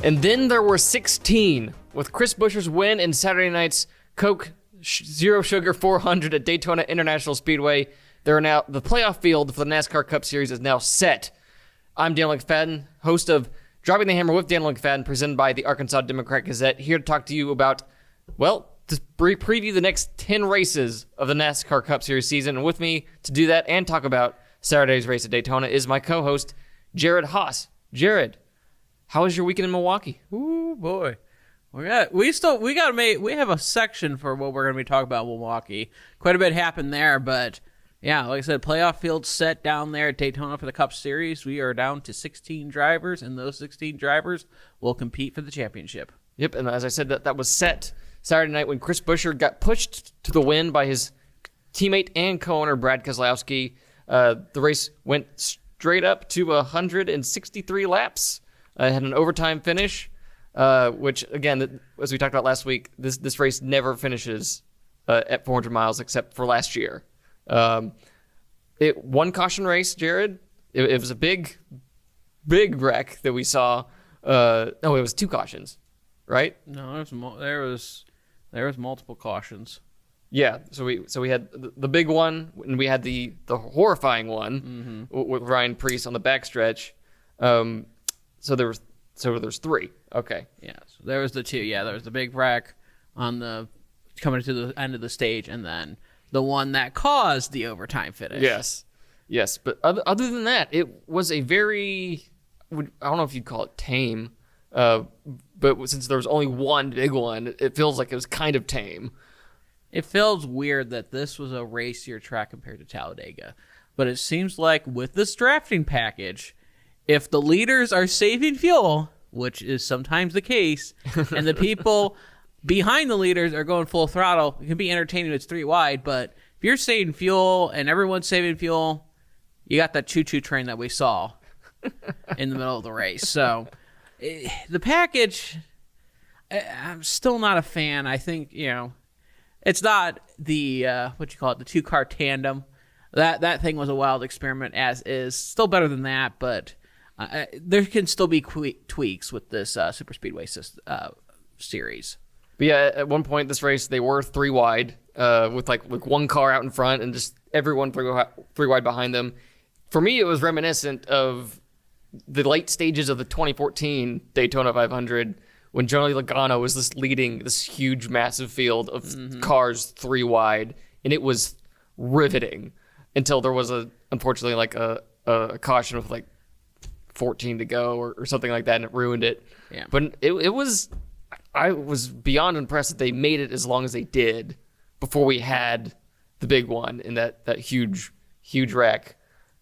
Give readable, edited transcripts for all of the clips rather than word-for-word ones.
And then there were 16, with Chris Buescher's win in Saturday night's Coke Zero Sugar 400 at Daytona International Speedway. There are now the playoff field for the NASCAR Cup Series is now set. I'm Daniel McFadin, host of Dropping the Hammer with Daniel McFadin, presented by the Arkansas Democrat Gazette, here to talk to you about, well, to preview the next 10 races of the NASCAR Cup Series season. And with me to do that and talk about Saturday's race at Daytona is my co-host, Jared Haas. Jared, how was your weekend in Milwaukee? Ooh, boy. We have a section for what we're going to be talking about in Milwaukee. Quite a bit happened there, but yeah, like I said, playoff field set down there at Daytona for the Cup Series. We are down to 16 drivers, and those 16 drivers will compete for the championship. Yep, and as I said, that was set Saturday night when Chris Buescher got pushed to the win by his teammate and co-owner Brad Keselowski. The race went straight up to 163 laps. Had an overtime finish, which, again, as we talked about last week, this race never finishes at 400 miles except for last year. It one caution race, Jared. It was a big wreck that we saw. No, it was two cautions, right? No, there was multiple cautions. Yeah, so we had the big one, and we had the horrifying one with Ryan Preece on the backstretch. So there's three. Okay. Yeah. So there was the two. Yeah, there was the big wreck on the coming to the end of the stage, and then the one that caused the overtime finish. Yes. But other than that, it was a very, I don't know if you'd call it tame, but since there was only one big one, it feels like it was kind of tame. It feels weird that this was a racier track compared to Talladega, but it seems like with this drafting package, if the leaders are saving fuel, which is sometimes the case, and the people behind the leaders are going full throttle, it can be entertaining. It's three wide, but if you're saving fuel and everyone's saving fuel, you got that choo-choo train that we saw in the middle of the race. So the package, I'm still not a fan. I think, it's not the, the two-car tandem. That thing was a wild experiment, as is. Still better than that, but there can still be tweaks with this super speedway series. But yeah, at one point this race they were three wide, with like one car out in front and just everyone three wide behind them. For me, it was reminiscent of the late stages of the 2014 Daytona 500 when Johnny Logano was just leading this huge, massive field of cars three wide, and it was riveting until there was unfortunately a caution with 14 to go or something like that, and it ruined it. Yeah. But I was beyond impressed that they made it as long as they did before we had the big one in that huge wreck.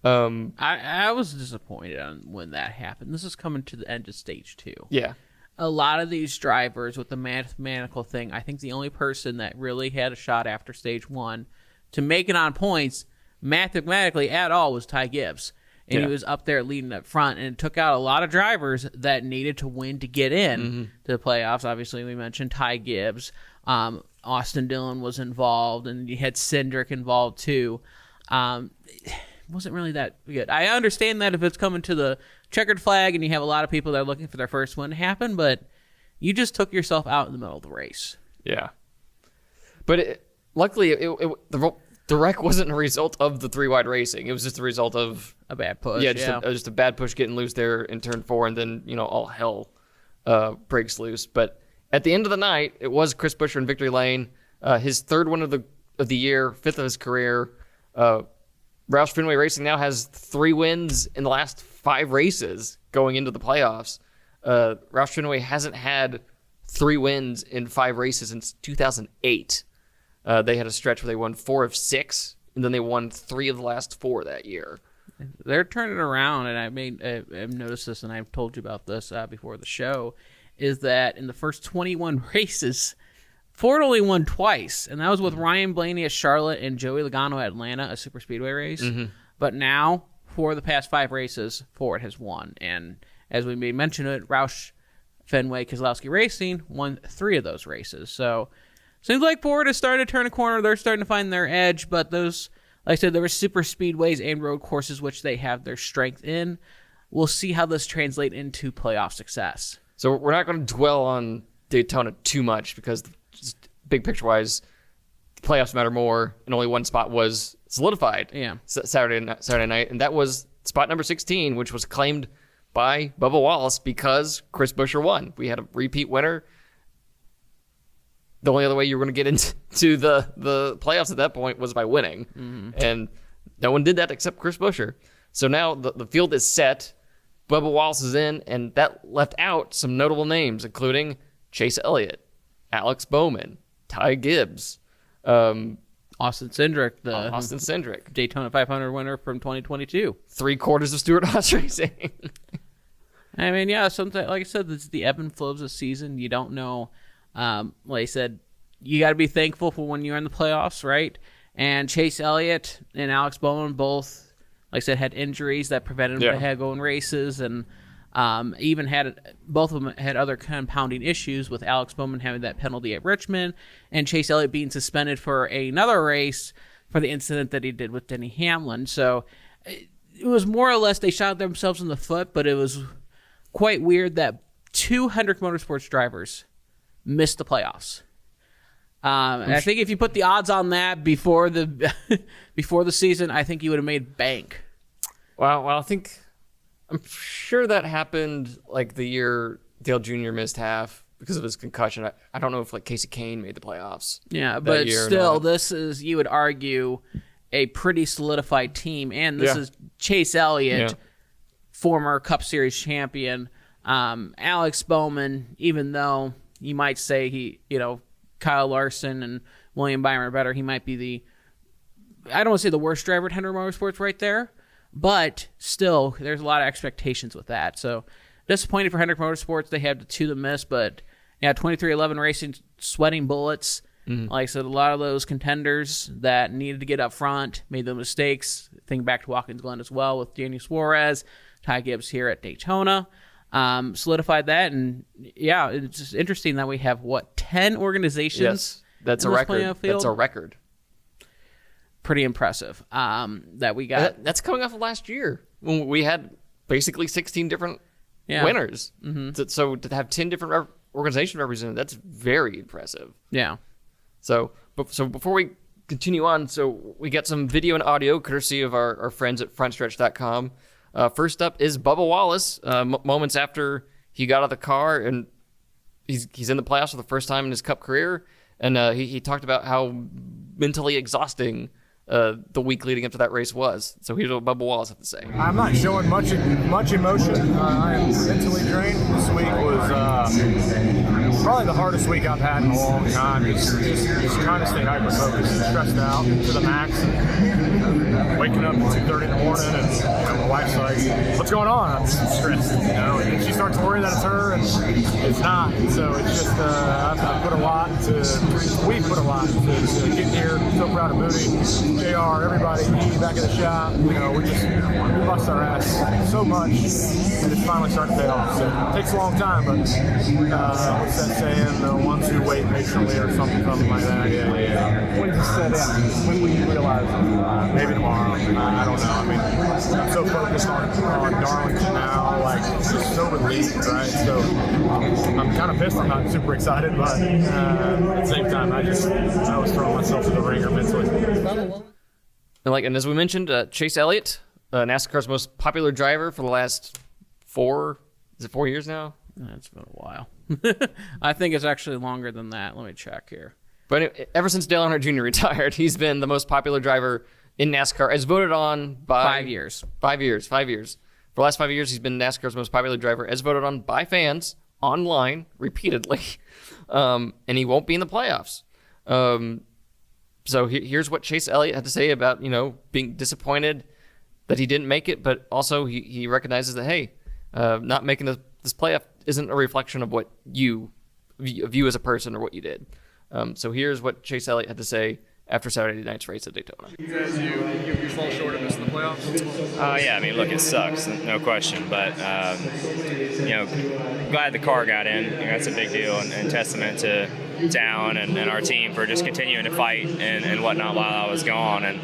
I was disappointed when that happened. This is coming to the end of stage 2. Yeah. A lot of these drivers with the mathematical thing, I think the only person that really had a shot after stage 1 to make it on points mathematically at all was Ty Gibbs. And he was up there leading up front, and it took out a lot of drivers that needed to win to get in to the playoffs. Obviously, we mentioned Ty Gibbs. Austin Dillon was involved, and you had Cindric involved too. It wasn't really that good. I understand that if it's coming to the checkered flag and you have a lot of people that are looking for their first win to happen, but you just took yourself out in the middle of the race. Yeah. But luckily, the wreck wasn't a result of the three wide racing. It was just a result of a bad push. Yeah, just a bad push getting loose there in turn 4, and then all hell breaks loose. But at the end of the night, it was Chris Buescher in victory lane, his third win of the year, fifth of his career. Roush Fenway Racing now has 3 wins in the last 5 races going into the playoffs. Roush Fenway hasn't had 3 wins in 5 races since 2008. They had a stretch where they won 4 of 6, and then they won 3 of the last 4 that year. They're turning around, and I've noticed this, and I've told you about this before the show, is that in the first 21 races, Ford only won twice, and that was with Ryan Blaney at Charlotte and Joey Logano at Atlanta, a super speedway race. But now, for the past 5 races, Ford has won. And as we may mention it, Roush Fenway Keselowski Racing won 3 of those races. So seems like Ford is starting to turn a corner. They're starting to find their edge, but those, like I said, there were super speedways and road courses which they have their strength in. We'll see how this translates into playoff success. So we're not going to dwell on Daytona too much because just big picture-wise, the playoffs matter more, and only one spot was solidified Saturday night, and that was spot number 16, which was claimed by Bubba Wallace because Chris Buescher won. We had a repeat winner. The only other way you were going to get into the playoffs at that point was by winning, and no one did that except Chris Buescher. So now the field is set. Bubba Wallace is in, and that left out some notable names, including Chase Elliott, Alex Bowman, Ty Gibbs, Austin Cindric, Daytona 500 winner from 2022. 3/4 of Stewart Haas Racing. I mean, yeah, something like I said, this is the ebb and flows of the season. You don't know. Like I said, you got to be thankful for when you're in the playoffs, right? And Chase Elliott and Alex Bowman both, like I said, had injuries that prevented them from going races, and even had both of them had other compounding issues, with Alex Bowman having that penalty at Richmond and Chase Elliott being suspended for another race for the incident that he did with Denny Hamlin. So it was more or less they shot themselves in the foot, but it was quite weird that 2 Hendrick Motorsports drivers missed the playoffs. And I think if you put the odds on that before the before the season, I think you would have made bank. Well, I'm sure that happened like the year Dale Jr. missed half because of his concussion. I don't know if like Casey Kane made the playoffs. Yeah, but still, this is, you would argue, a pretty solidified team, and this is Chase Elliott, former Cup Series champion. Alex Bowman, even though you might say Kyle Larson and William Byron are better, he might be I don't want to say the worst driver at Hendrick Motorsports right there, but still, there's a lot of expectations with that. So disappointed for Hendrick Motorsports. They had the two that missed, but 2311 Racing sweating bullets. Like I said, a lot of those contenders that needed to get up front made the mistakes. Think back to Watkins Glen as well with Daniel Suarez, Ty Gibbs here at Daytona. Solidified that, and it's just interesting that we have 10 organizations. Yes, that's a record. That's a record. Pretty impressive. That we got. That's coming off of last year when we had basically 16 different winners. So to have 10 different organizations represented, that's very impressive. Yeah. So before we continue on, so we got some video and audio courtesy of our friends at frontstretch.com. First up is Bubba Wallace, moments after he got out of the car, and he's in the playoffs for the first time in his Cup career, and he talked about how mentally exhausting the week leading up to that race was. So here's what Bubba Wallace had to say. I'm not showing much emotion. I am mentally drained. This week was probably the hardest week I've had in a long time. Just trying to stay hyper-focused and stressed out to the max. Waking up at 2:30 in the morning, and my wife's like, "What's going on?" I'm just stressed, and she starts to worry that it's her, and it's not. So it's just we put a lot to get here. So proud of Moody, JR, everybody, back in the shop. We bust our ass so much, and it's finally starting to pay off. So it takes a long time, but what's that saying? The ones who wait patiently, or something like that. Yeah. When does it set in? When will you realize? Maybe tomorrow. I don't know. I mean, I'm so focused on Darlington now, just so relieved, right? So I'm kind of pissed. I'm not super excited, but at the same time, I was throwing myself in the ringer mentally. And as we mentioned, Chase Elliott, NASCAR's most popular driver for the last 4 years now? It's been a while. I think it's actually longer than that. Let me check here. But anyway, ever since Dale Earnhardt Jr. retired, he's been the most popular driver in NASCAR, as voted on by 5 years. 5 years. For the last 5 years, he's been NASCAR's most popular driver, as voted on by fans online repeatedly. And he won't be in the playoffs. So here's what Chase Elliott had to say about being disappointed that he didn't make it, but also he recognizes that not making this playoff isn't a reflection of what you view as a person or what you did. So here's what Chase Elliott had to say after Saturday night's race at Daytona. You fall short of missing the playoffs? Yeah, I mean, look, it sucks, no question. But, glad the car got in. That's a big deal and testament to down and our team for just continuing to fight and whatnot while I was gone. And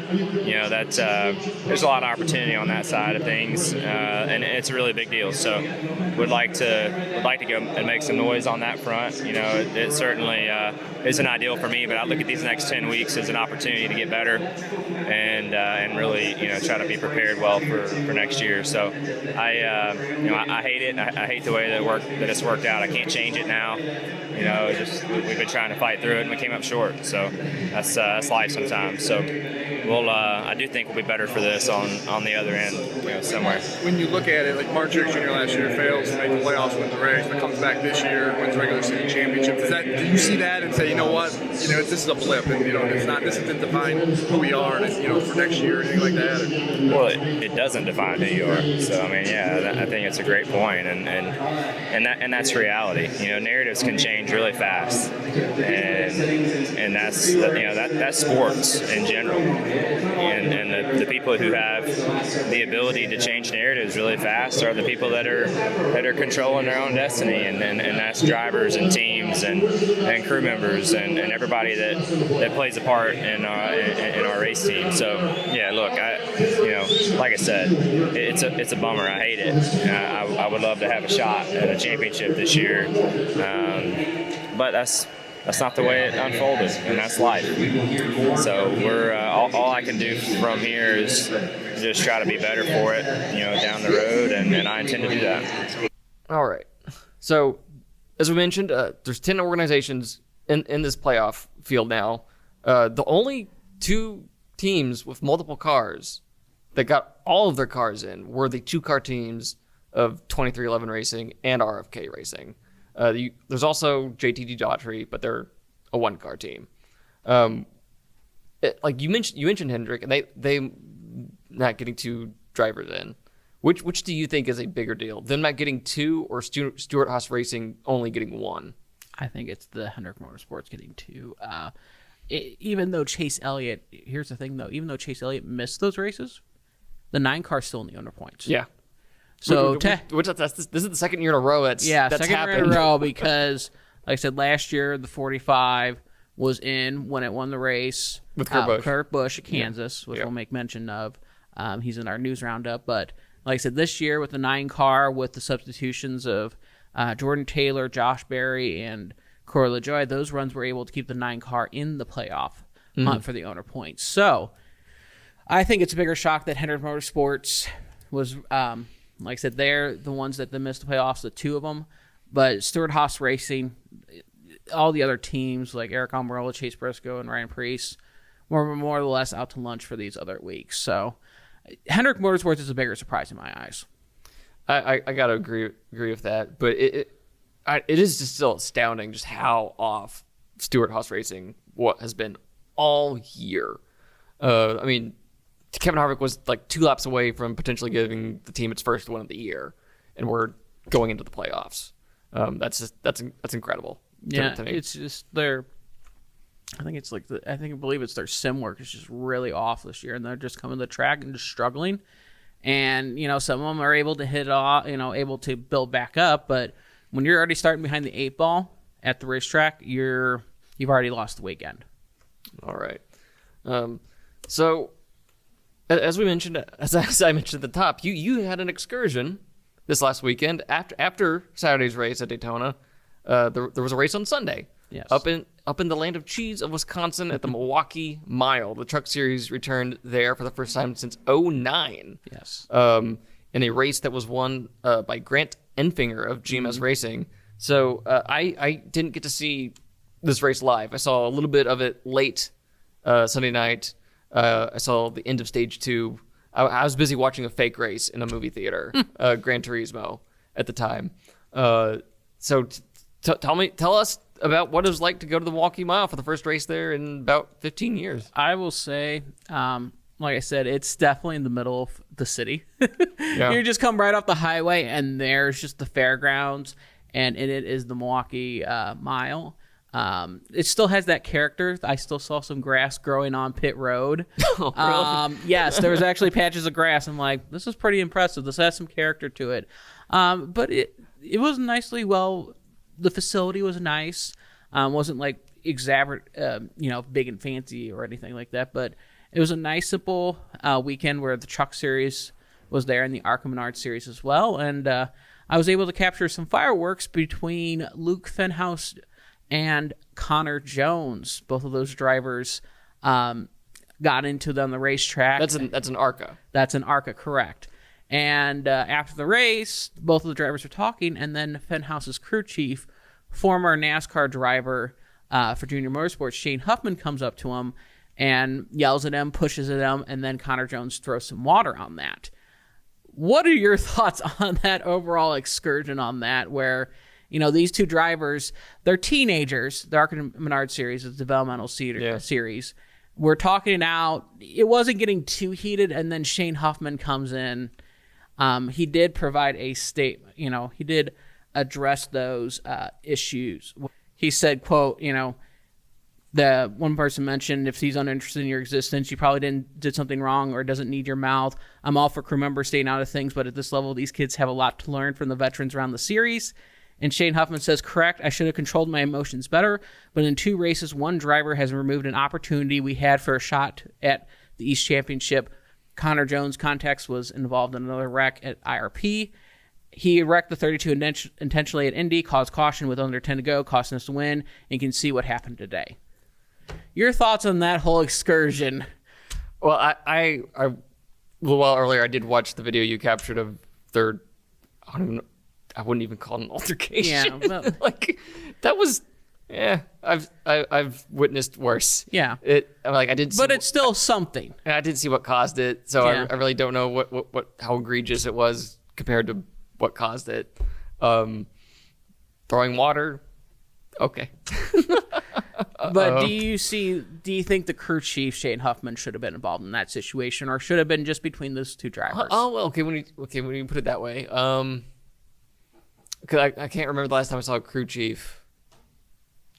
that there's a lot of opportunity on that side of things, and it's a really big deal. So would like to go and make some noise on that front. It certainly isn't ideal for me, but I look at these next 10 weeks as an opportunity to get better and really try to be prepared well for next year. So I hate it. I hate the way that it's worked out. I can't change it now. We've been trying to fight through it, and we came up short. So that's life sometimes. So I do think we'll be better for this on the other end, somewhere. When you look at it, like Mark Jr. last year fails to make the playoffs, wins the race, but comes back this year, wins the regular season championship. Do you see that and say, this is a blip, and this isn't define who we are, and for next year or anything like that? Well, it doesn't define who you are. So I think it's a great point, and that's reality. Narratives can change really fast, and that's sports in general. And the people who have the ability to change narratives really fast are the people that are controlling their own destiny, and that's drivers and teams and crew members and everybody that plays a part in our race team. So look, like I said, it's a bummer. I hate it. I would love to have a shot at a championship this year, but that's not the way it unfolded, and that's life. So we're all I can do from here is just try to be better for it, down the road, and I intend to do that. All right. So, as we mentioned, there's 10 organizations in this playoff field now. The only 2 teams with multiple cars that got all of their cars in were the 2-car teams of 2311 Racing and RFK Racing. There's also JTG Daughtry, but they're a 1-car team. Like you mentioned Hendrick, and they not getting 2 drivers in. Which do you think is a bigger deal? Them not getting 2 or Stewart Haas Racing only getting 1? I think it's the Hendrick Motorsports getting 2. Even though Chase Elliott, here's the thing though, even though Chase Elliott missed those races, the 9-car's still in the owner points. Yeah. So this is the second year in a row that's second happened. year in a row because, like I said, last year the 45 was in when it won the race with Kurt Busch at Kansas, which we'll make mention of. He's in our news roundup, but like I said, this year with the 9-car, with the substitutions of Jordan Taylor, Josh Berry, and Corey LaJoie, those runs were able to keep the 9-car in the playoff hunt for the owner points. So I think it's a bigger shock that Hendrick Motorsports was, like I said, they're the ones that missed the playoffs, the 2 of them. But Stewart Haas Racing, all the other teams like Eric Almirola, Chase Briscoe, and Ryan Preece were more or less out to lunch for these other weeks. So Hendrick Motorsports is a bigger surprise in my eyes. I gotta agree with that, but it is just still astounding just how off Stewart Haas Racing has been all year. Kevin Harvick was like 2 laps away from potentially giving the team its first win of the year, and we're going into the playoffs. That's incredible. Yeah, to me. it's just their. I believe it's their sim work is just really off this year, and they're just coming to the track and just struggling. And some of them are able to hit it off, able to build back up, but when you're already starting behind the 8 ball at the racetrack, you've already lost the weekend. All right. So, as we mentioned, as I mentioned at the top, you had an excursion this last weekend after Saturday's race at Daytona. There was a race on Sunday. Yes. Up in the land of cheese of Wisconsin at the Milwaukee Mile. The Truck Series returned there for the first time since 2009. Yes. In a race that was won by Grant Enfinger of GMS Racing. So I didn't get to see this race live. I saw a little bit of it late Sunday night. I saw the end of stage 2. I was busy watching a fake race in a movie theater, Gran Turismo at the time. So tell us about what it was like to go to the Milwaukee Mile for the first race there in about 15 years. I will say, like I said, it's definitely in the middle of the city. Yeah. You just come right off the highway, and there's just the fairgrounds, and in it is the Milwaukee Mile. It still has that character. I still saw some grass growing on pit road. Oh, really? Yes, there was actually patches of grass. I'm like, this is pretty impressive. This has some character to it. But it was nicely well. The facility was nice. Wasn't like big and fancy or anything like that, but it was a nice, simple weekend where the Truck Series was there and the ARCA Menard Series as well. And I was able to capture some fireworks between Luke Fenhouse and Connor Jones. Both of those drivers got into them on the racetrack. That's an ARCA. That's an ARCA, correct. And after the race, both of the drivers were talking, and then Fenhouse's crew chief, former NASCAR driver for Junior Motorsports, Shane Huffman, comes up to him and yells at him, pushes at him, and then Connor Jones throws some water on that. What are your thoughts on that overall excursion on that, where, these two drivers, they're teenagers. The ARCA Menard Series is a developmental series. We're talking it out. It wasn't getting too heated, and then Shane Huffman comes in. He did provide a statement. He did address those issues. He said, quote, the one person mentioned, if he's uninterested in your existence, you probably did something wrong or doesn't need your mouth. I'm all for crew members staying out of things, but at this level, these kids have a lot to learn from the veterans around the series. And Shane Huffman says, correct, I should have controlled my emotions better, but in 2 races, one driver has removed an opportunity we had for a shot at the East Championship. Connor Jones' context was involved in another wreck at IRP. He wrecked the 32 intentionally at Indy, caused caution with under 10 to go, costing us the win, and you can see what happened today. Your thoughts on that whole excursion? Well, I a little while earlier, I did watch the video you captured of their, I wouldn't even call it an altercation. Yeah, well, that was, I've witnessed worse. Yeah. I did, but it's still something. And I didn't see what caused it, so Yeah. I really don't know how egregious it was compared to what caused it. Throwing water, okay. But do you think the crew chief, Shane Huffman, should have been involved in that situation, or should have been just between those two drivers? Oh, well, okay. When you put it that way, because I can't remember the last time I saw a crew chief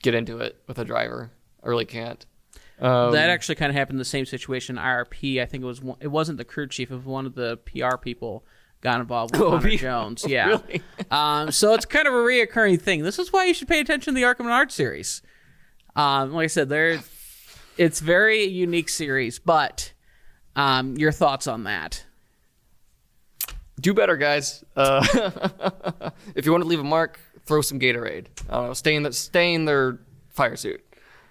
get into it with a driver. I really can't. That actually kind of happened in the same situation in IRP. I think it wasn't the crew chief, it was one of the PR people got involved with Connor Jones. Yeah. Really? So it's kind of a reoccurring thing. This is why you should pay attention to the ARCA Menard Series. Like I said, it's very unique series, but your thoughts on that? Do better, guys. If you want to leave a mark, throw some Gatorade. I don't know. Stay in their fire suit.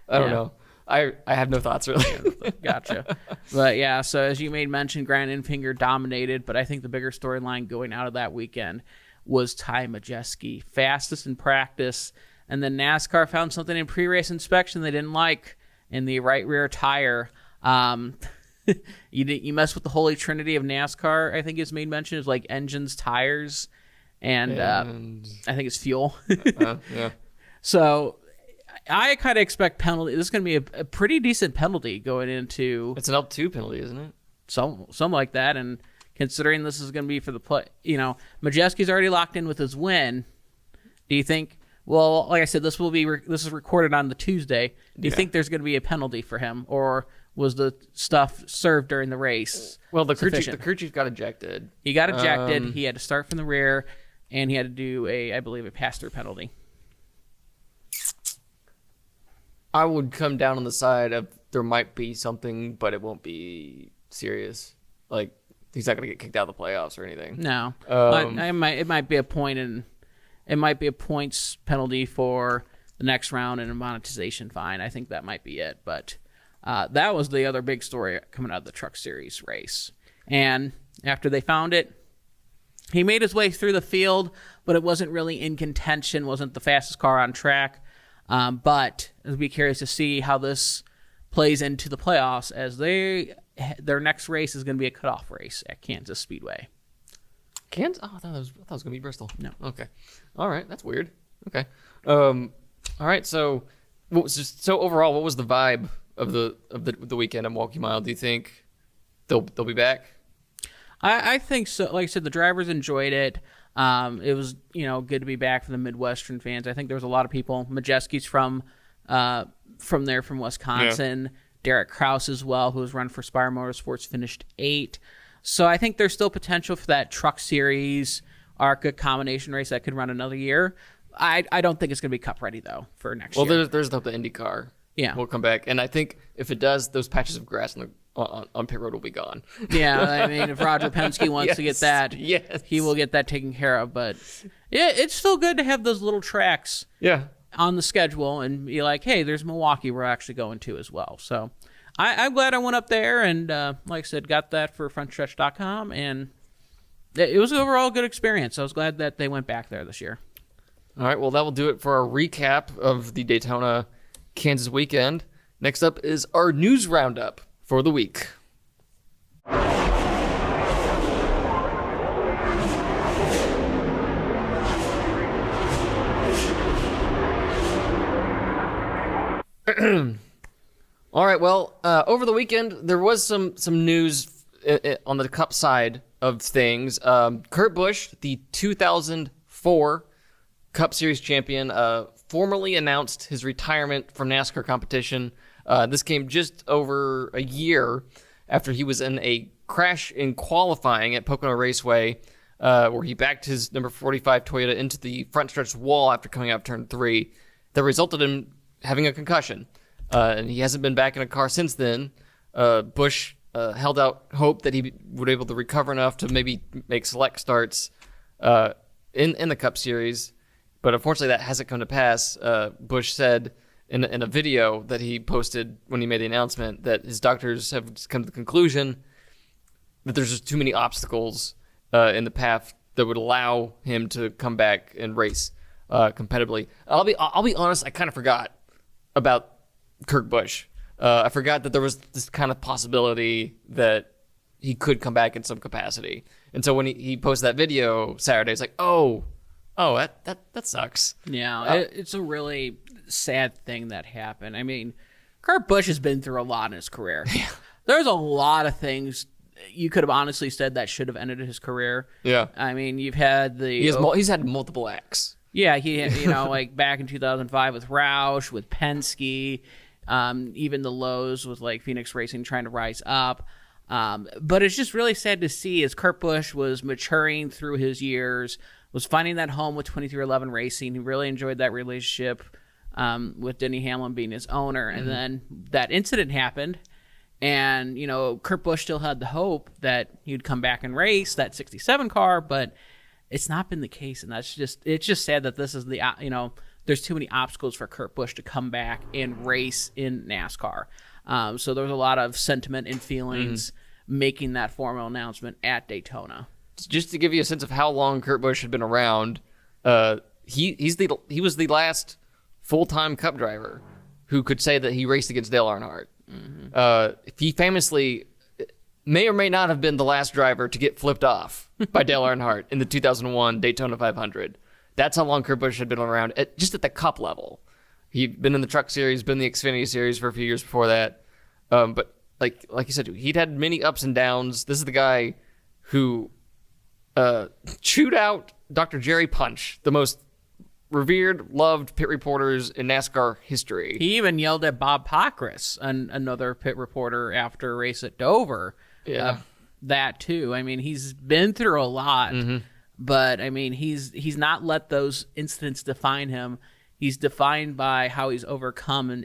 I don't know. I have no thoughts really. Gotcha. But yeah, so as you made mention, Grant Enfinger dominated, but I think the bigger storyline going out of that weekend was Ty Majeski, fastest in practice, and then NASCAR found something in pre-race inspection they didn't like in the right rear tire. You mess with the holy trinity of NASCAR, I think his main mention is like engines, tires, and I think it's fuel. Yeah. So I kind of expect penalty. This is going to be a pretty decent penalty going into. It's an L2 penalty, isn't it? Something like that. And considering this is going to be for the play, Majeski's already locked in with his win. Do you think? Well, like I said, this is recorded on the Tuesday. Do you think there's going to be a penalty for him, or was the stuff served during the race? Well, the crew chief got ejected. He got ejected. He had to start from the rear, and he had to do I believe, a pass-through penalty. I would come down on the side of there might be something, but it won't be serious. Like, he's not going to get kicked out of the playoffs or anything. No, it might be a point, and it might be a points penalty for the next round and a monetization fine. I think that might be it. But that was the other big story coming out of the Truck Series race. And after they found it, he made his way through the field, but it wasn't really in contention. Wasn't the fastest car on track. But I'll be curious to see how this plays into the playoffs, as their next race is going to be a cutoff race at Kansas Speedway. Kansas? Oh, I thought it was going to be Bristol. No. Okay. All right. That's weird. Okay. All right. So, overall, what was the vibe of the weekend at Milwaukee Mile? Do you think they'll be back? I think so. Like I said, the drivers enjoyed it. It was, good to be back for the Midwestern fans. I think there was a lot of people. Majeski's from Wisconsin. Yeah. Derek Kraus as well, who was run for Spire Motorsports, finished 8th. So I think there's still potential for that Truck Series ARCA combination race that could run another year. I don't think it's going to be Cup ready, though, for next year. Well, there's the IndyCar. Yeah. Will come back. And I think if it does, those patches of grass on pit road will be gone. Yeah, I mean, if Roger Penske wants to get that, he will get that taken care of. But yeah, it's still good to have those little tracks on the schedule and be like, hey, there's Milwaukee we're actually going to as well. So I'm glad I went up there and, like I said, got that for frontstretch.com. And it was an overall good experience. I was glad that they went back there this year. All right, well, that will do it for our recap of the Daytona, Kansas weekend. Next up is our news roundup for the week. All right, well, over the weekend, there was some news on the Cup side of things. Kurt Busch, the 2004 Cup Series champion, formally announced his retirement from NASCAR competition. This came just over a year after he was in a crash in qualifying at Pocono Raceway, where he backed his number 45 Toyota into the front stretch wall after coming out of turn 3. That resulted in having a concussion. And he hasn't been back in a car since then. Busch held out hope that he would be able to recover enough to maybe make select starts in the Cup Series. But unfortunately, that hasn't come to pass. Busch said in a video that he posted when he made the announcement that his doctors have come to the conclusion that there's just too many obstacles in the path that would allow him to come back and race competitively. I'll be honest, I kind of forgot about Kurt Busch. I forgot that there was this kind of possibility that he could come back in some capacity. And so when he posted that video Saturday, it's like, oh, that sucks. Yeah, it's a really sad thing that happened. I mean, Kurt Busch has been through a lot in his career. Yeah. There's a lot of things you could have honestly said that should have ended his career. Yeah. I mean, you've had he's had multiple acts. Yeah, like back in 2005 with Roush, with Penske, even the lows with like Phoenix Racing trying to rise up. But it's just really sad to see as Kurt Busch was maturing through his years, was finding that home with 2311 Racing. He really enjoyed that relationship with Denny Hamlin being his owner. And then that incident happened. And, Kurt Busch still had the hope that he'd come back and race that 67 car, but it's not been the case. And it's just sad that this is there's too many obstacles for Kurt Busch to come back and race in NASCAR. So there was a lot of sentiment and feelings making that formal announcement at Daytona. Just to give you a sense of how long Kurt Busch had been around, he was the last full-time Cup driver who could say that he raced against Dale Earnhardt. He famously may or may not have been the last driver to get flipped off by Dale Earnhardt in the 2001 Daytona 500. That's how long Kurt Busch had been around, just at the Cup level. He'd been in the Truck Series, been in the Xfinity Series for a few years before that. But like you said, he'd had many ups and downs. This is the guy who chewed out Dr. Jerry Punch, the most revered, loved pit reporters in NASCAR history. He even yelled at Bob Pockrass, another pit reporter, after a race at Dover. Yeah. That too. I mean, he's been through a lot, but I mean, he's not let those incidents define him. He's defined by how he's overcome and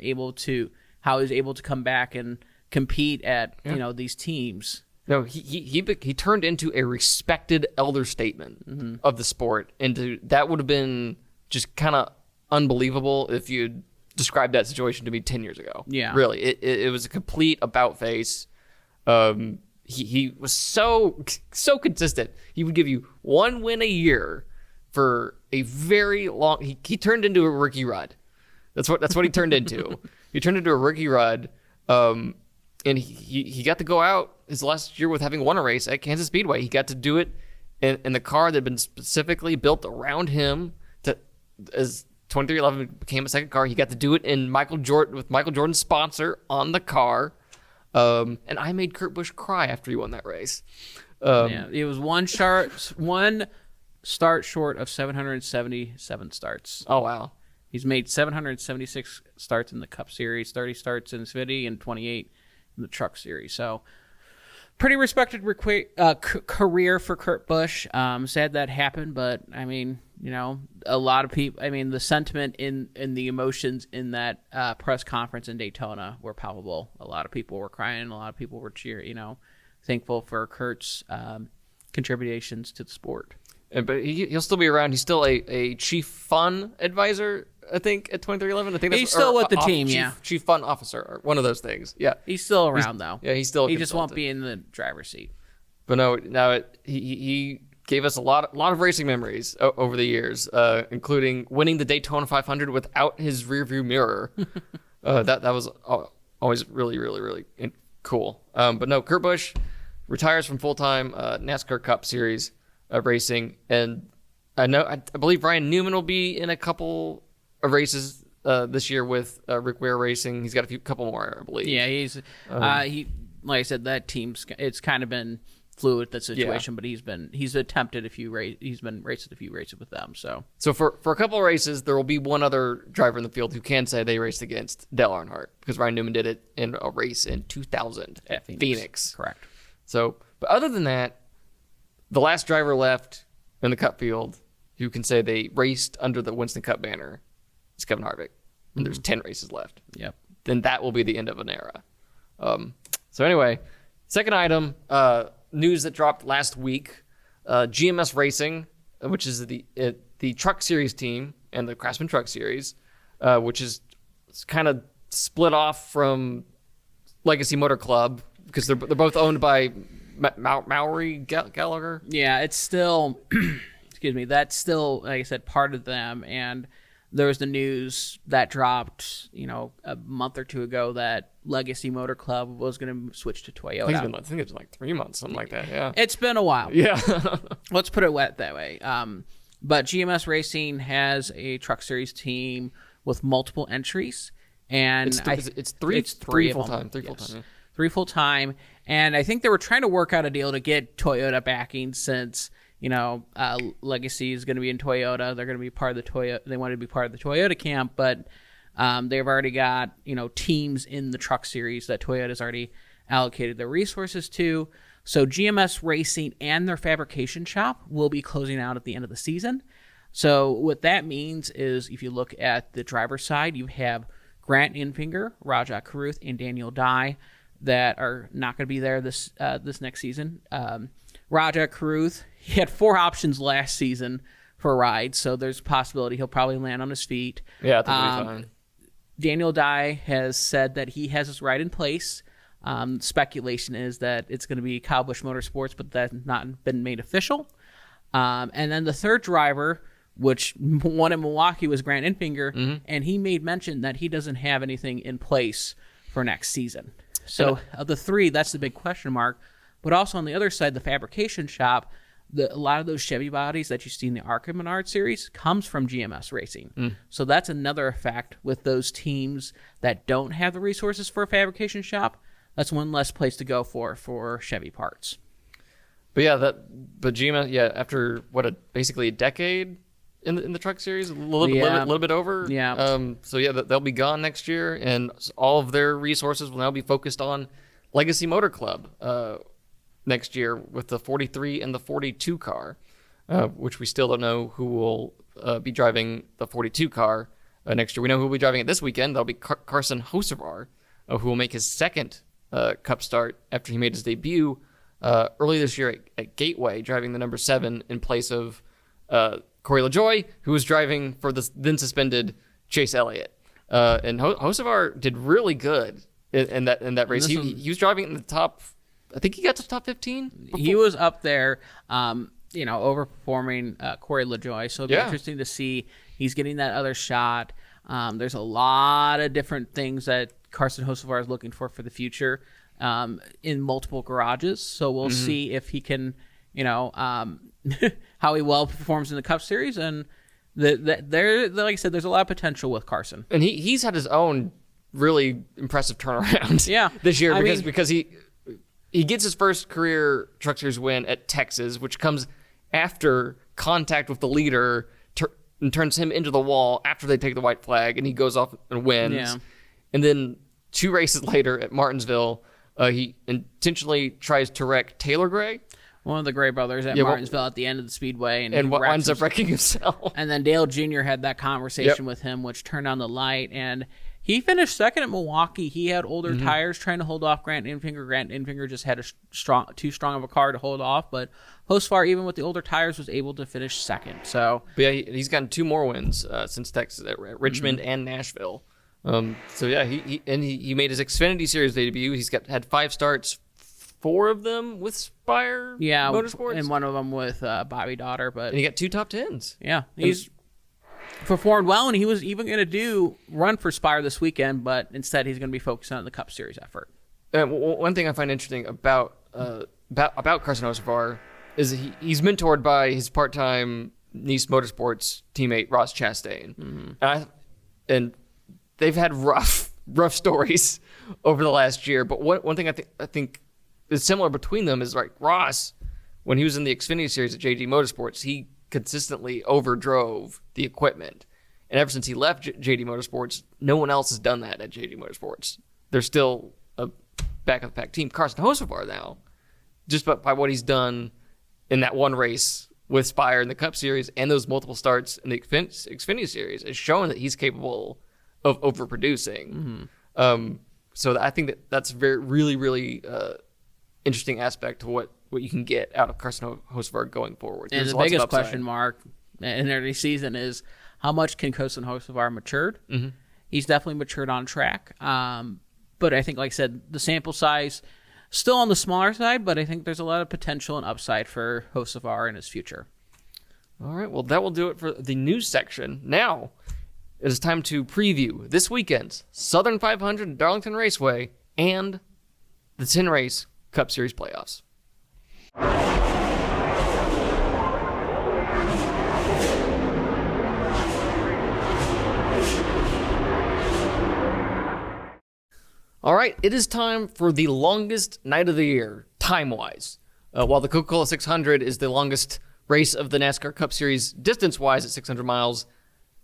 how he's able to come back and compete at these teams. No, he turned into a respected elder statesman of the sport, and that would have been just kind of unbelievable if you described that situation to me 10 years ago. Yeah, really, it was a complete about face. He was so consistent. He would give you one win a year for a very long. He turned into a Ricky Rudd. That's what he turned into. He turned into a Ricky Rudd. And he got to go out his last year with having won a race at Kansas Speedway. He got to do it in the car that had been specifically built around him as 2311 became a second car. He got to do it in with Michael Jordan's sponsor on the car. And I made Kurt Busch cry after he won that race. It was one start short of 777 starts. Oh, wow. He's made 776 starts in the Cup Series, 30 starts in Xfinity, and 28 in the Truck Series. So Pretty respected career for Kurt Busch. Sad that happened, but I mean, a lot of people. I mean, the sentiment in the emotions in that press conference in Daytona were palpable. A lot of people were crying. A lot of people were cheering. Thankful for Kurt's contributions to the sport. But he'll still be around. He's still a chief fun advisor, I think, at 2311. I think that's, he's still with the team, chief fun officer, or one of those things. Yeah, he's still around though. Yeah, he's still. He just won't be in the driver's seat. But no, he gave us a lot of racing memories over the years, including winning the Daytona 500 without his rearview mirror. That was always really, really, really cool. But no, Kurt Busch retires from full-time NASCAR Cup Series racing, and I believe Ryan Newman will be in a couple of races this year with Rick Ware Racing. He's got a couple more, I believe. Yeah, he's he like I said, that team's it's kind of been fluid, that situation, but he's attempted a few he's been raced a few races with them. So for a couple of races, there will be one other driver in the field who can say they raced against Dale Earnhardt, because Ryan Newman did it in a race in 2000 at Phoenix. Correct. So, but other than that, the last driver left in the Cup field who can say they raced under the Winston Cup banner is Kevin Harvick. And there's 10 races left. Yep. Then that will be the end of an era. So anyway, second item, news that dropped last week. GMS Racing, which is the Truck Series team and the Craftsman Truck Series, which is kind of split off from Legacy Motor Club, because they're both owned by Maury Gallagher. Yeah, it's still, excuse me, that's still, like I said, part of them. And there was the news that dropped, a month or two ago that Legacy Motor Club was going to switch to Toyota. I think it's like 3 months, something like that. Yeah, it's been a while. Yeah, let's put it that way. But GMS Racing has a Truck Series team with multiple entries, and it's three full time. Three full time, and I think they were trying to work out a deal to get Toyota backing, since Legacy is going to be in Toyota. They're going to be part of the Toyota. They wanted to be part of the Toyota camp, but they've already got teams in the Truck Series that Toyota's already allocated their resources to. So GMS Racing and their fabrication shop will be closing out at the end of the season. So what that means is, if you look at the driver's side, you have Grant Infinger, Rajah Caruth, and Daniel Dye that are not going to be there this next season. Rajah Caruth, he had 4 options last season for a ride, so there's a possibility he'll probably land on his feet. Yeah, I think he'll be fine. Daniel Dye has said that he has his ride in place. Speculation is that it's going to be Kyle Busch Motorsports, but that's not been made official. And then the third driver, which won in Milwaukee, was Grant Infinger, and he made mention that he doesn't have anything in place for next season. So of the 3, that's the big question mark. But also on the other side, the fabrication shop, a lot of those Chevy bodies that you see in the ARCA Menard series comes from GMS Racing. So that's another effect with those teams that don't have the resources for a fabrication shop. That's one less place to go for Chevy parts. But yeah, but GMS, after basically a decade in the Truck Series, a little bit over. Yeah. So they'll be gone next year, and all of their resources will now be focused on Legacy Motor Club next year with the 43 and the 42 car, which we still don't know who will be driving the 42 car next year. We know who will be driving it this weekend. That'll be Carson Hocevar, who will make his second Cup start after he made his debut early this year at Gateway, driving the number 7 in place of Corey LaJoie, who was driving for the then suspended Chase Elliott. And Hocevar did really good in that race. He was driving in the top. I think he got to top 15. He was up there, overperforming Corey LaJoie. So it'll be interesting to see. He's getting that other shot. There's a lot of different things that Carson Hocevar is looking for the future in multiple garages. So we'll see if he can, how he well performs in the Cup Series. And like I said, there's a lot of potential with Carson. And he's had his own really impressive turnaround this year because he gets his first career Truck Series win at Texas, which comes after contact with the leader and turns him into the wall after they take the white flag, and he goes off and wins. Yeah. And then 2 races later at Martinsville, He intentionally tries to wreck Taylor Gray. One of the Gray brothers at Martinsville at the end of the speedway. And what winds up wrecking himself. And then Dale Jr. had that conversation with him, which turned on the light. And he finished second at Milwaukee. He had older tires trying to hold off Grant Enfinger. Grant Enfinger just had too strong of a car to hold off. But Hocevar, even with the older tires, was able to finish second. So, but yeah, he's gotten 2 more wins since Texas at Richmond and Nashville. So yeah, he made his Xfinity Series debut. He's had 5 starts. 4 of them with Spire Motorsports? And one of them with Bobby Daughter. And he got 2 top 10s. Yeah, he's performed well, and he was even going to run for Spire this weekend, but instead he's going to be focusing on the Cup Series effort. One thing I find interesting about Carson Hocevar is he's mentored by his part-time Nice Motorsports teammate Ross Chastain. And they've had rough stories over the last year, but one thing I think is similar between them is, like, Ross, when he was in the Xfinity Series at JD Motorsports, he consistently overdrove the equipment. And ever since he left JD Motorsports, no one else has done that at JD Motorsports. They're still a back-of-the-pack team. Carson Hocevar now, just by what he's done in that one race with Spire in the Cup Series and those multiple starts in the Xfinity Series, is showing that he's capable of overproducing. So I think that's really interesting aspect to what you can get out of Carson Hocevar going forward. And the biggest question mark in early season is how much can Carson Hocevar matured? He's definitely matured on track. But I think, like I said, the sample size still on the smaller side, but I think there's a lot of potential and upside for Hocevar in his future. All right, well, that will do it for the news section. Now it is time to preview this weekend's Southern 500 at Darlington Raceway and the 10-race Cup Series playoffs. All right, it is time for the longest night of the year, time-wise. While the Coca-Cola 600 is the longest race of the NASCAR Cup Series distance-wise at 600 miles,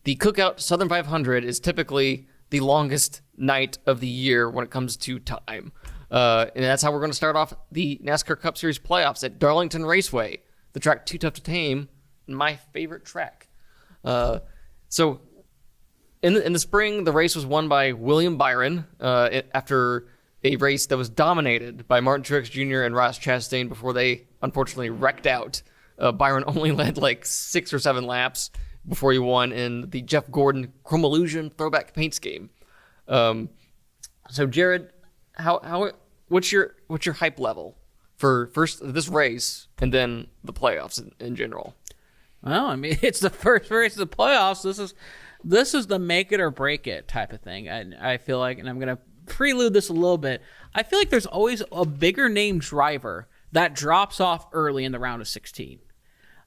the Cookout Southern 500 is typically the longest night of the year when it comes to time. And that's how we're going to start off the NASCAR Cup Series playoffs at Darlington Raceway, the track Too Tough to Tame, my favorite track. So in the spring, the race was won by William Byron after a race that was dominated by Martin Truex Jr. and Ross Chastain before they unfortunately wrecked out. Byron only led like 6 or 7 laps before he won in the Jeff Gordon Chrome Illusion throwback paint scheme. So Jared, what's your hype level for first this race and then the playoffs in general? Well, I mean, it's the first race of the playoffs. This is the make it or break it type of thing. I feel like, and I'm going to prelude this a little bit, I feel like there's always a bigger name driver that drops off early in the round of 16.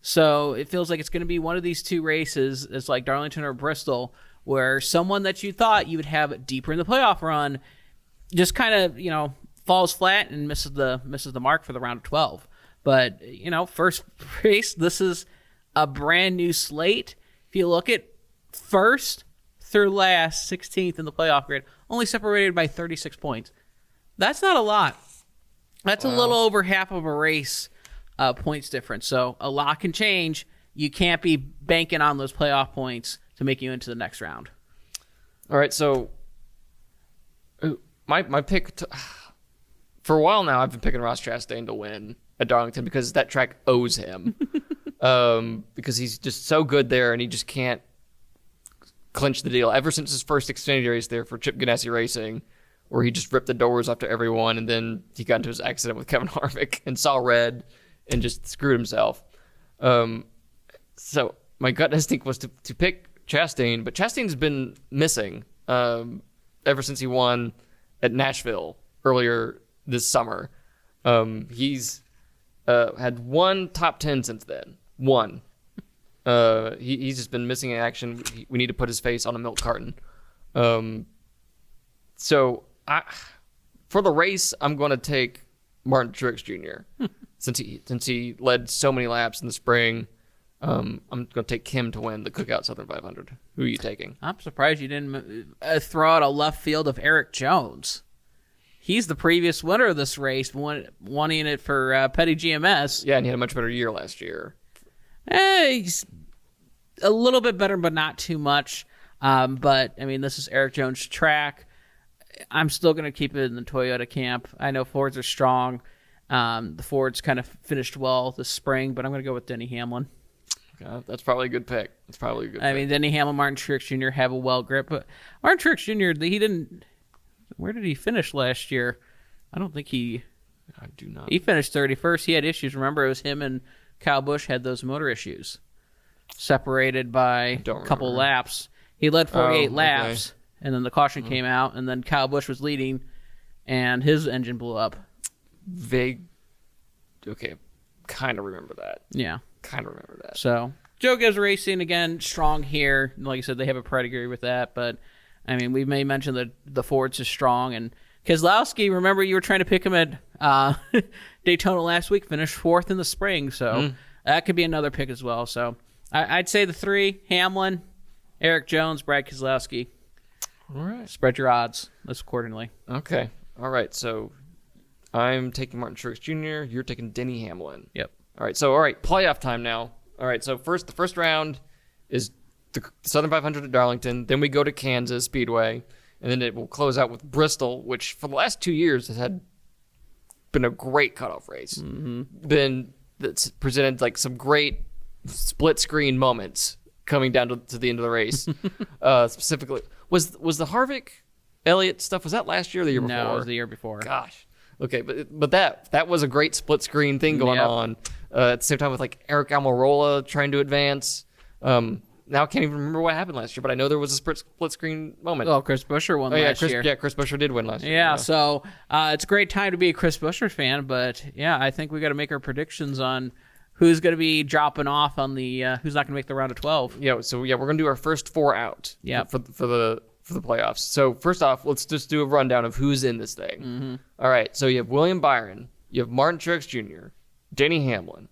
So it feels like it's going to be one of these 2 races. It's like Darlington or Bristol, where someone that you thought you would have deeper in the playoff run just kind of, falls flat and misses the mark for the round of 12. But, first race, this is a brand new slate. If you look at first through last, 16th in the playoff grid, only separated by 36 points. That's not a lot. That's a little over half of a race points difference. So a lot can change. You can't be banking on those playoff points to make you into the next round. All right, so my pick for a while now, I've been picking Ross Chastain to win at Darlington because that track owes him. Because he's just so good there and he just can't clinch the deal. Ever since his first Xfinity race there for Chip Ganassi Racing, where he just ripped the doors off to everyone, and then he got into his accident with Kevin Harvick and saw red and just screwed himself. So my gut instinct was to pick Chastain, but Chastain's been missing ever since he won at Nashville earlier this summer. He's had 1 top 10 since then. 1. He's just been missing in action. We need to put his face on a milk carton. So for the race, I'm going to take Martin Truex Jr. since he led so many laps in the spring. I'm going to take him to win the Cookout Southern 500. Who are you taking? I'm surprised you didn't throw out a left field of Eric Jones. he's the previous winner of this race, wanting it for Petty GMS. Yeah, and he had a much better year last year. He's a little bit better, but not too much. But, I mean, this is Eric Jones' track. I'm still going to keep it in the Toyota camp. I know Fords are strong. The Fords kind of finished well this spring, but I'm going to go with Denny Hamlin. Okay, that's probably a good pick. I mean, Denny Hamlin, Martin Truex Jr. have a well grip. But Martin Truex Jr., he didn't... Where did he finish last year? I don't think he... I do not. He finished 31st. He had issues. Remember, it was him and Kyle Busch had those motor issues. Separated by a couple laps. He led 48 laps, and then the caution came out, and then Kyle Busch was leading, and his engine blew up. Okay, kind of remember that. Yeah. Kind of remember that. So, Joe Gibbs Racing, again, strong here. Like I said, they have a pedigree with that, but, I mean, we may mention that the Fords is strong, and Keselowski, remember you were trying to pick him at Daytona last week, finished 4th in the spring, so that could be another pick as well. So, I'd say the 3, Hamlin, Eric Jones, Brad Keselowski. All right. Spread your odds accordingly. Okay. All right. So I'm taking Martin Truex Jr. You're taking Denny Hamlin. Yep. All right. So, playoff time now. All right. So the first round is the Southern 500 at Darlington. Then we go to Kansas Speedway. And then it will close out with Bristol, which for the last 2 years has been a great cutoff race. That's presented like some great split screen moments coming down to the end of the race. Specifically, was the Harvick Elliott stuff, was that last year or the year before? No, it was the year before. Gosh. Okay, but that was a great split screen thing going on. At the same time with like Eric Almirola trying to advance. Now I can't even remember what happened last year, but I know there was a split screen moment. Oh, Chris Buescher won last year. Yeah, Chris Buescher did win last year. Yeah, so it's a great time to be a Chris Buescher fan, but yeah, I think we got to make our predictions on who's going to be dropping off on the who's not going to make the round of 12. Yeah, so we're going to do our first 4 out. Yeah. For the playoffs. So first off, let's just do a rundown of who's in this thing. Mm-hmm. All right, so you have William Byron, you have Martin Truex Jr., Denny Hamlin,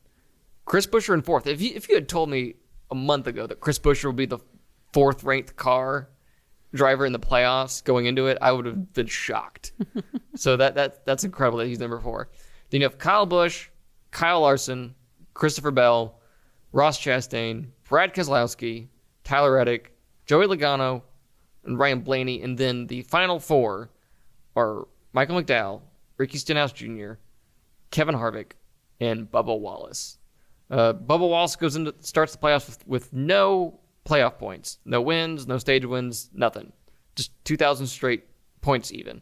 Chris Buescher in 4th. If you had told me a month ago that Chris Buescher would be the 4th ranked car driver in the playoffs going into it, I would have been shocked. So that's incredible that he's number 4. Then you have Kyle Busch, Kyle Larson, Christopher Bell, Ross Chastain, Brad Keselowski, Tyler Reddick, Joey Logano, and Ryan Blaney. And then the final 4 are Michael McDowell, Ricky Stenhouse Jr., Kevin Harvick, and Bubba Wallace. Bubba Wallace starts the playoffs with no playoff points. No wins, no stage wins, nothing. Just 2,000 straight points even.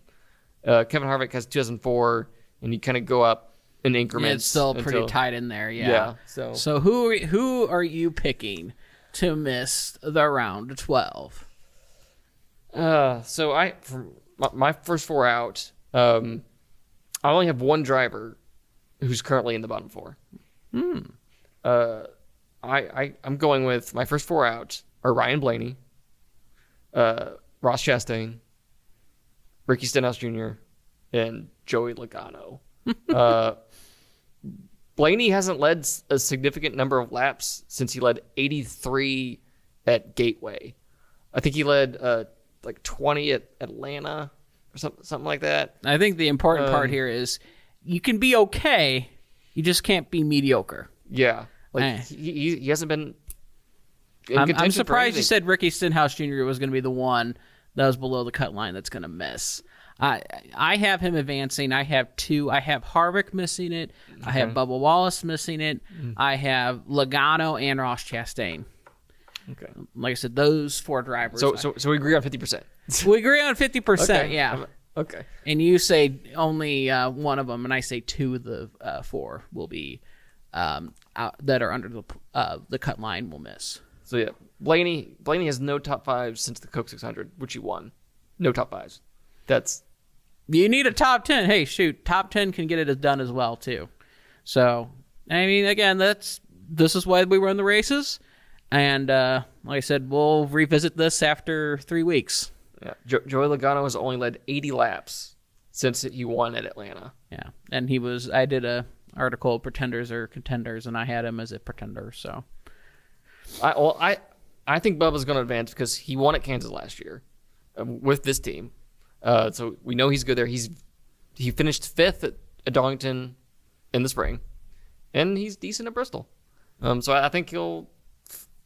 Kevin Harvick has 2004, and you kind of go up in increments. It's still pretty tight in there, yeah. Yeah. So who are you picking to miss the round of 12? So from my first 4 out, I only have one driver who's currently in the bottom 4. I'm going with my first 4 out are Ryan Blaney, Ross Chastain, Ricky Stenhouse Jr., and Joey Logano. Blaney hasn't led a significant number of laps since he led 83 at Gateway. I think he led like 20 at Atlanta or something like that. I think the important part here is you can be okay, you just can't be mediocre. Yeah. He hasn't been in I'm contention for surprised you anything. said Ricky Stenhouse Jr. was going to be the one that was below the cut line that's going to miss. I have him advancing. I have 2. I have Harvick missing it. I have Bubba Wallace missing it. I have Logano and Ross Chastain. Okay. Like I said, those 4 drivers. So we agree on 50%. We agree on 50%, Okay. yeah. Okay. And you say only one of them, and I say 2 of the 4 will be out, that are under the cut line will miss. So yeah, Blaney has no top 5s since the Coke 600, which he won. No top 5s. You need a top 10. Hey, shoot, top 10 can get it done as well too. So I mean, again, this is why we run the races, and like I said, we'll revisit this after 3 weeks. Yeah, Joey Logano has only led 80 laps since he won at Atlanta. Yeah, and I did a article, Pretenders or Contenders, and I had him as a pretender. So, I think Bubba's going to advance because he won at Kansas last year with this team. So we know he's good there. He's he finished 5th at Darlington in the spring, and he's decent at Bristol. So I think he'll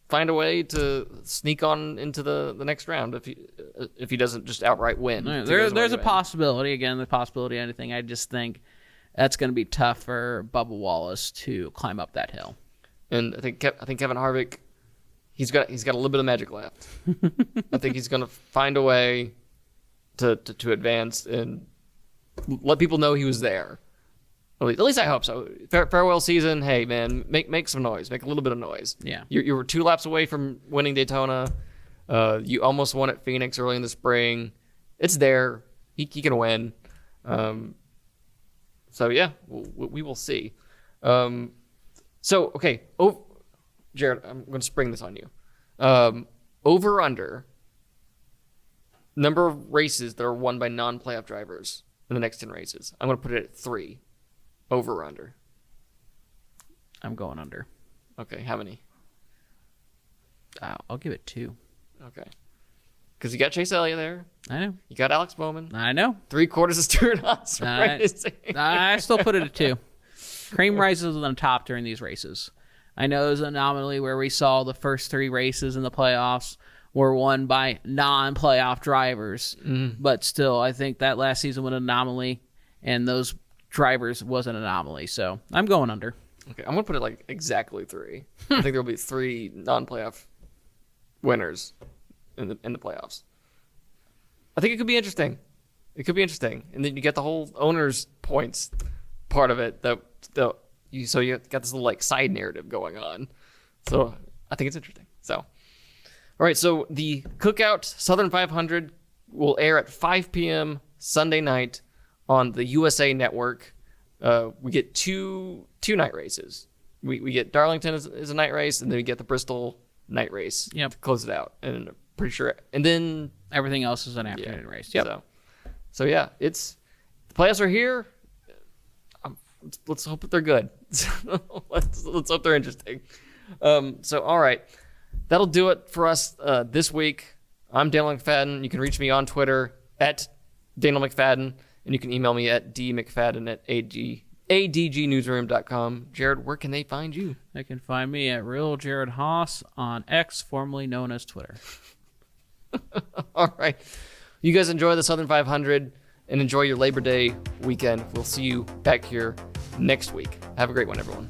find a way to sneak on into the next round if he doesn't just outright win. There's a possibility. Again, the possibility of anything. I just think that's going to be tough for Bubba Wallace to climb up that hill. And I think Kevin Harvick, he's got a little bit of magic left. I think he's going to find a way to advance and let people know he was there. At least I hope so. Farewell season. Hey man, make some noise. Make a little bit of noise. Yeah. You were 2 laps away from winning Daytona. You almost won at Phoenix early in the spring. It's there. He can win. So yeah, we will see. So okay. Jared, I'm going to spring this on you. Over under number of races that are won by non-playoff drivers in the next 10 races. I'm going to put it at 3. Over or under? I'm going under. Okay, how many? I'll give it 2. Okay. Because you got Chase Elliott there. I know. You got Alex Bowman. I know. 3/4 of Stuart Haas. I still put it at 2. Cream rises on the top during these races. I know there's an anomaly where we saw the first 3 races in the playoffs were won by non-playoff drivers. But still, I think that last season was an anomaly, and those drivers was an anomaly. So I'm going under. Okay, I'm going to put it like exactly 3. I think there'll be 3 non-playoff winners in the playoffs. I think it could be interesting. And then you get the whole owner's points part of it so you got this little like side narrative going on. So I think it's interesting. So, all right. So the Cookout Southern 500 will air at 5 p.m. Sunday night on the USA Network. We get two night races. We get Darlington as a night race, and then we get the Bristol night race to close it out. And I'm pretty sure, and then everything else is an afternoon race. Yep. So yeah, the playoffs are here. Let's hope that they're good. let's hope they're interesting. So all right, that'll do it for us this week. I'm Daniel McFadin. You can reach me on Twitter at Daniel McFadin, and you can email me at dmcfadin@adgnewsroom.com. Jared, where can they find you? They can find me at Real Jared Haas on X, formerly known as Twitter. All right. You guys enjoy the Southern 500 and enjoy your Labor Day weekend. We'll see you back here next week. Have a great one, everyone.